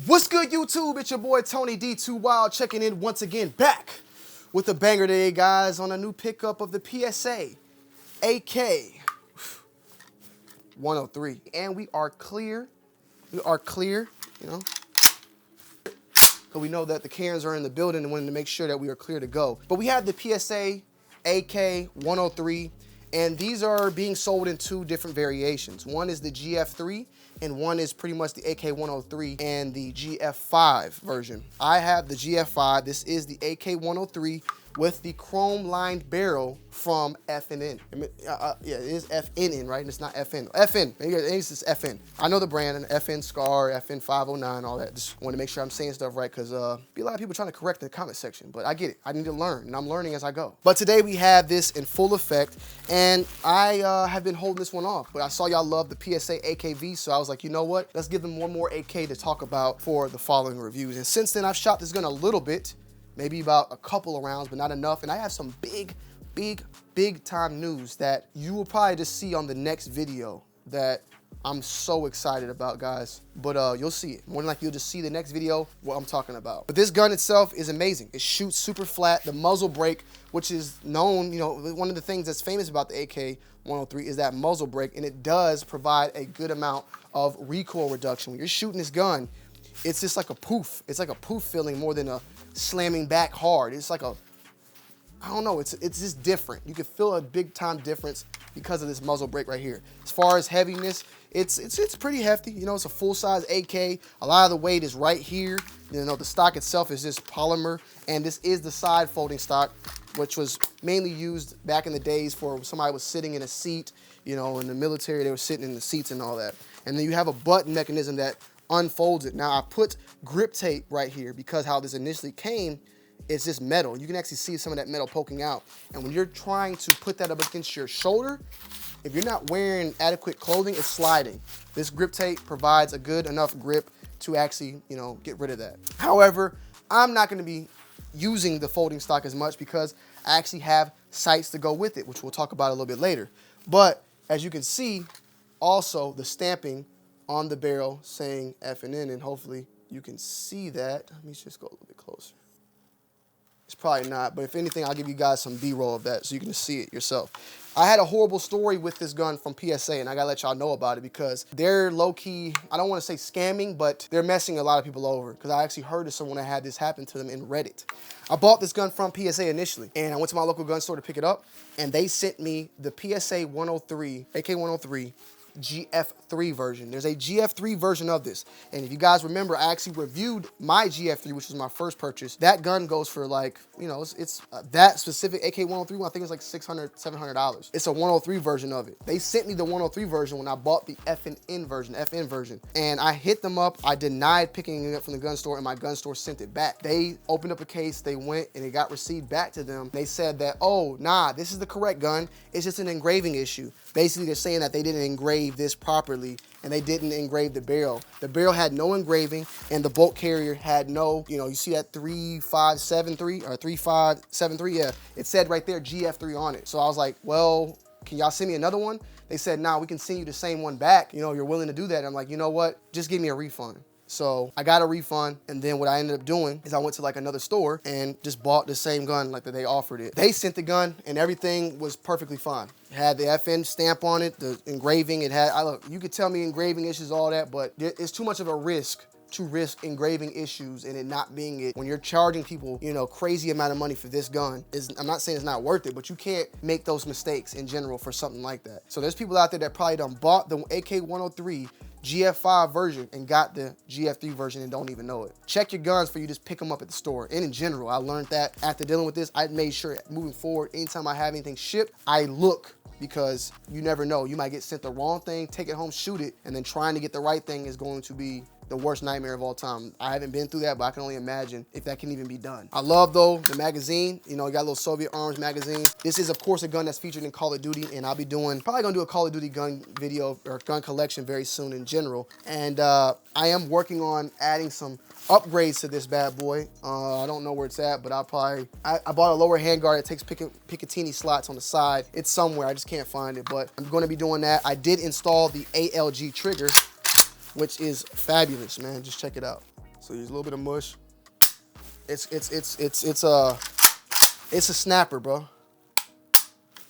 What's good, YouTube? It's your boy Tony D2 Wild checking in once again, back with a banger today, guys, on a new pickup of the PSA AK-103. And we are clear. We are clear, you know. So we know that the Karens are in the building and wanted to make sure that we are clear to go. But we have the PSA AK-103, and these are being sold in two different variations. One is the GF3, and one is pretty much the AK-103 and the GF5 version. I have the GF5. This is the AK-103 with the chrome-lined barrel from FNN. Yeah, it is FNN, right? And it's not FN. FN, it's just FN. I know the brand, and FN Scar, FN 509, all that. Just want to make sure I'm saying stuff right, because be a lot of people trying to correct in the comment section, but I get it. I need to learn, and I'm learning as I go. But today we have this in full effect, and I have been holding this one off, but I saw y'all love the PSA AKV, so I was like, you know what? Let's give them one more AK to talk about for the following reviews. And since then, I've shot this gun a little bit, maybe about a couple of rounds, but not enough. And I have some big time news that you will probably just see on the next video that I'm so excited about, guys. But you'll see it. More than likely, you'll just see the next video what I'm talking about. But this gun itself is amazing. It shoots super flat. The muzzle brake, which is known, you know, one of the things that's famous about the AK-103 is that muzzle brake, and it does provide a good amount of recoil reduction. When you're shooting this gun, it's just like a poof. It's like a poof feeling more than a slamming back hard. It's like a, I don't know, it's just different. You can feel a big time difference because of this muzzle brake right here. As far as heaviness, it's pretty hefty. You know, it's a full-size AK. A lot of the weight is right here. You know, the stock itself is just polymer, and this is the side folding stock, which was mainly used back in the days for somebody was sitting in a seat. You know, in the military, they were sitting in the seats and all that. And then you have a button mechanism that unfolds it. Now I put grip tape right here because how this initially came, it's just metal. You can actually see some of that metal poking out. And when you're trying to put that up against your shoulder, if you're not wearing adequate clothing, it's sliding. This grip tape provides a good enough grip to actually, you know, get rid of that. However, I'm not going to be using the folding stock as much because I actually have sights to go with it, which we'll talk about a little bit later. But as you can see, also the stamping on the barrel saying FNN, and hopefully you can see that. Let me just go a little bit closer. It's probably not, but if anything, I'll give you guys some B-roll of that so you can see it yourself. I had a horrible story with this gun from PSA, and I gotta let y'all know about it because they're low-key, I don't wanna say scamming, but they're messing a lot of people over, because I actually heard of someone that had this happen to them in Reddit. I bought this gun from PSA initially, and I went to my local gun store to pick it up, and they sent me the PSA 103, AK-103, GF3 version. There's a GF3 version of this. And if you guys remember, I actually reviewed my GF3, which was my first purchase. That gun goes for like, you know, it's that specific AK-103 I think it's like $600, $700. It's a 103 version of it. They sent me the 103 version when I bought the FN version. And I hit them up. I denied picking it up from the gun store, and my gun store sent it back. They opened up a case, they went, and it got received back to them. They said that, oh, nah, this is the correct gun. It's just an engraving issue. Basically, they're saying that they didn't engrave this properly, and they didn't engrave the barrel. The barrel had no engraving, and the bolt carrier had no, you know, you see that 3573 or 3573, yeah, it said right there GF3 on it. So I was like, well, can y'all send me another one? They said, nah, we can send you the same one back. You know, you're willing to do that. And I'm like, you know what? Just give me a refund. So I got a refund, and then what I ended up doing is I went to like another store and just bought the same gun like that they offered it. They sent the gun, and everything was perfectly fine. It had the FN stamp on it, the engraving. It had, look, you could tell me engraving issues, all that, but it's too much of a risk to risk engraving issues and it not being it. When you're charging people, you know, crazy amount of money for this gun, I'm not saying it's not worth it, but you can't make those mistakes in general for something like that. So there's people out there that probably done bought the AK-103 GF5 version and got the GF3 version and don't even know it. Check your guns before you just pick them up at the store. And in general, I learned that after dealing with this. I made sure moving forward, anytime I have anything shipped, I look, because you never know. You might get sent the wrong thing, take it home, shoot it, and then trying to get the right thing is going to be the worst nightmare of all time. I haven't been through that, but I can only imagine if that can even be done. I love, though, the magazine. You know, you got a little Soviet arms magazine. This is, of course, a gun that's featured in Call of Duty, and I'll be probably gonna do a Call of Duty gun video or gun collection very soon in general. And I am working on adding some upgrades to this bad boy. I don't know where it's at, but I bought a lower handguard that takes Picatinny slots on the side. It's somewhere, I just can't find it, but I'm gonna be doing that. I did install the ALG trigger, which is fabulous, man. Just check it out. So use a little bit of mush. It's a snapper, bro.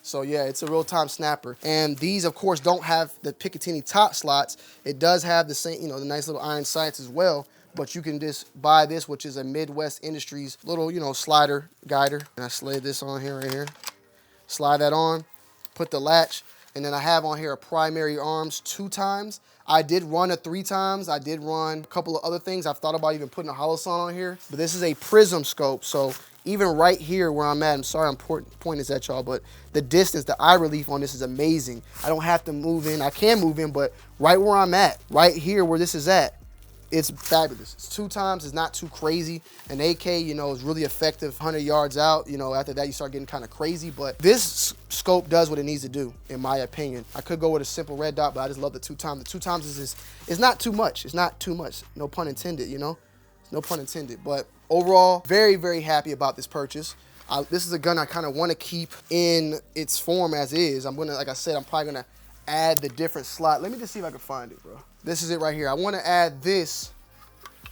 So yeah, it's a real-time snapper. And these, of course, don't have the Picatinny top slots. It does have the same, you know, the nice little iron sights as well. But you can just buy this, which is a Midwest Industries little, you know, slider guider. And I slid this on here, right here. Slide that on, put the latch, and then I have on here a primary arms 2 times. I did run a 3 times. I did run a couple of other things. I've thought about even putting a holosun on here, but this is a prism scope. So even right here where I'm at, I'm sorry I'm pointing this at y'all, but the distance, the eye relief on this is amazing. I don't have to move in. I can move in, but right where I'm at, right here where this is at, it's fabulous. It's 2 times. It's not too crazy. An AK, you know, is really effective 100 yards out. You know, after that, you start getting kind of crazy. But this scope does what it needs to do, in my opinion. I could go with a simple red dot, but I just love the 2 times. The 2 times is not too much. It's not too much. No pun intended, you know? No pun intended. But overall, very, very happy about this purchase. This is a gun I kind of want to keep in its form as is. I'm going to, like I said, I'm probably going to add the different slot. Let me just see if I can find it, bro. This is it right here. I want to add this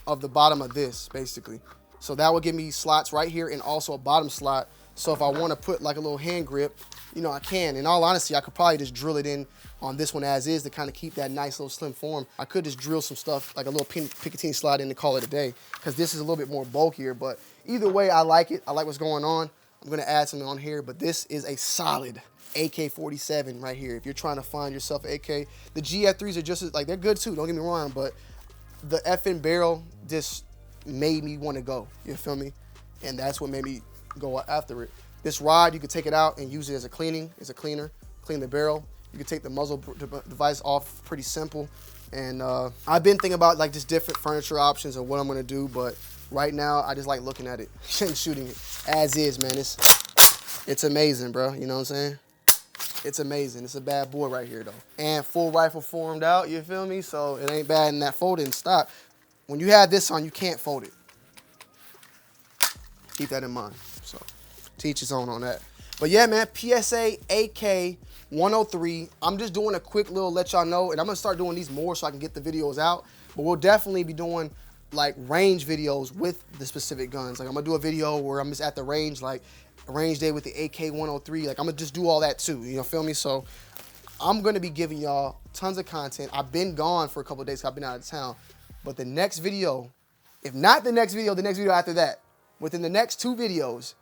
of the bottom of this, basically. So that will give me slots right here and also a bottom slot. So if I want to put like a little hand grip, you know, I can. In all honesty, I could probably just drill it in on this one as is to kind of keep that nice little slim form. I could just drill some stuff, like a little Picatinny slot in to call it a day, because this is a little bit more bulkier. But either way, I like it. I like what's going on. I'm going to add something on here, but this is a solid AK-47 right here. If you're trying to find yourself an AK, the GF3s are just as, like, they're good too, don't get me wrong, but the effing barrel just made me want to go, you feel me? And that's what made me go after it. This rod, you can take it out and use it as a cleaner, clean the barrel. You can take the muzzle device off, pretty simple. And I've been thinking about like just different furniture options of what I'm gonna do, but right now I just like looking at it and shooting it as is, man. It's amazing, bro, you know what I'm saying? It's amazing. It's a bad boy right here, though. And full rifle formed out, you feel me? So it ain't bad in that folding stock. When you have this on, you can't fold it. Keep that in mind. So to each his own on that. But yeah, man, PSA AK-103. I'm just doing a quick little let y'all know, and I'm going to start doing these more so I can get the videos out. But we'll definitely be doing like range videos with the specific guns. Like I'm going to do a video where I'm just at the range, like range day with the AK-103. Like I'm gonna just do all that too, you know, feel me? So I'm gonna be giving y'all tons of content. I've been gone for a couple of days, I've been out of town, but the next video, if not the next video, the next video after that, within the next 2 videos,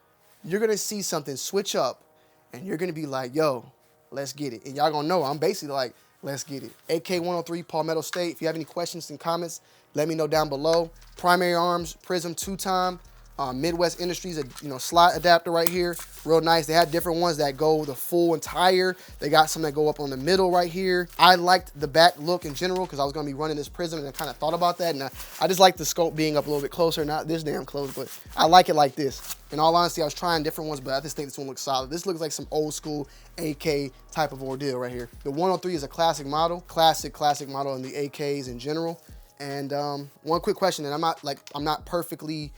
you're gonna see something switch up and you're gonna be like, yo, let's get it. And y'all gonna know I'm basically like, let's get it. AK-103 Palmetto State. If you have any questions and comments, let me know down below. Primary arms, prism 2 time. Midwest Industries, you know, slot adapter right here, real nice. They had different ones that go the full entire. They got some that go up on the middle right here. I liked the back look in general because I was gonna be running this prism, and I kind of thought about that, and I just like the scope being up a little bit closer, not this damn close, but I like it like this. In all honesty, I was trying different ones, but I just think this one looks solid. This looks like some old school AK type of ordeal right here. The 103 is a classic model, classic model in the AKs in general. And one quick question, and I'm not perfectly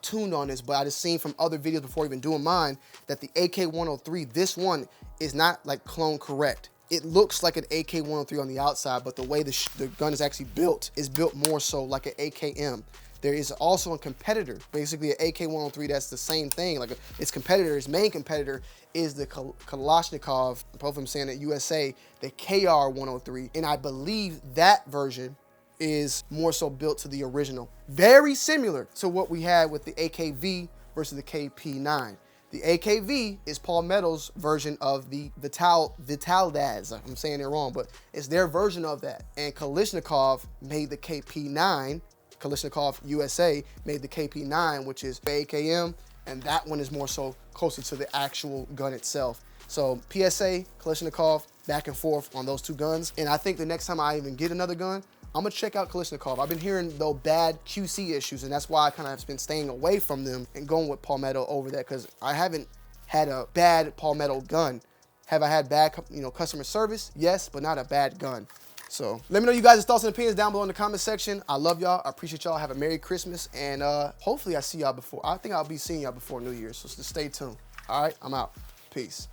tuned on this, but I just seen from other videos before even doing mine that the AK-103, this one is not like clone correct. It looks like an AK-103 on the outside, but the way the gun is actually built is built more so like an AKM. There is also a competitor, basically an AK-103 that's the same thing. Like its competitor, its main competitor is the Kalashnikov, both of them saying it USA, the KR-103. And I believe that version is more so built to the original. Very similar to what we had with the AKV versus the KP9. The AKV is Palmetto's version of the Vitaldaz. I'm saying it wrong, but it's their version of that. And Kalashnikov made the KP9, Kalashnikov USA made the KP9, which is AKM, and that one is more so closer to the actual gun itself. So PSA, Kalashnikov, back and forth on those 2 guns. And I think the next time I even get another gun, I'm gonna check out Kalashnikov. I've been hearing though bad QC issues, and that's why I kind of have been staying away from them and going with Palmetto over that, because I haven't had a bad Palmetto gun. Have I had bad, you know, customer service? Yes, but not a bad gun. So let me know you guys' thoughts and opinions down below in the comment section. I love y'all. I appreciate y'all. Have a Merry Christmas, and hopefully I see y'all before. I think I'll be seeing y'all before New Year's, so just stay tuned. All right, I'm out. Peace.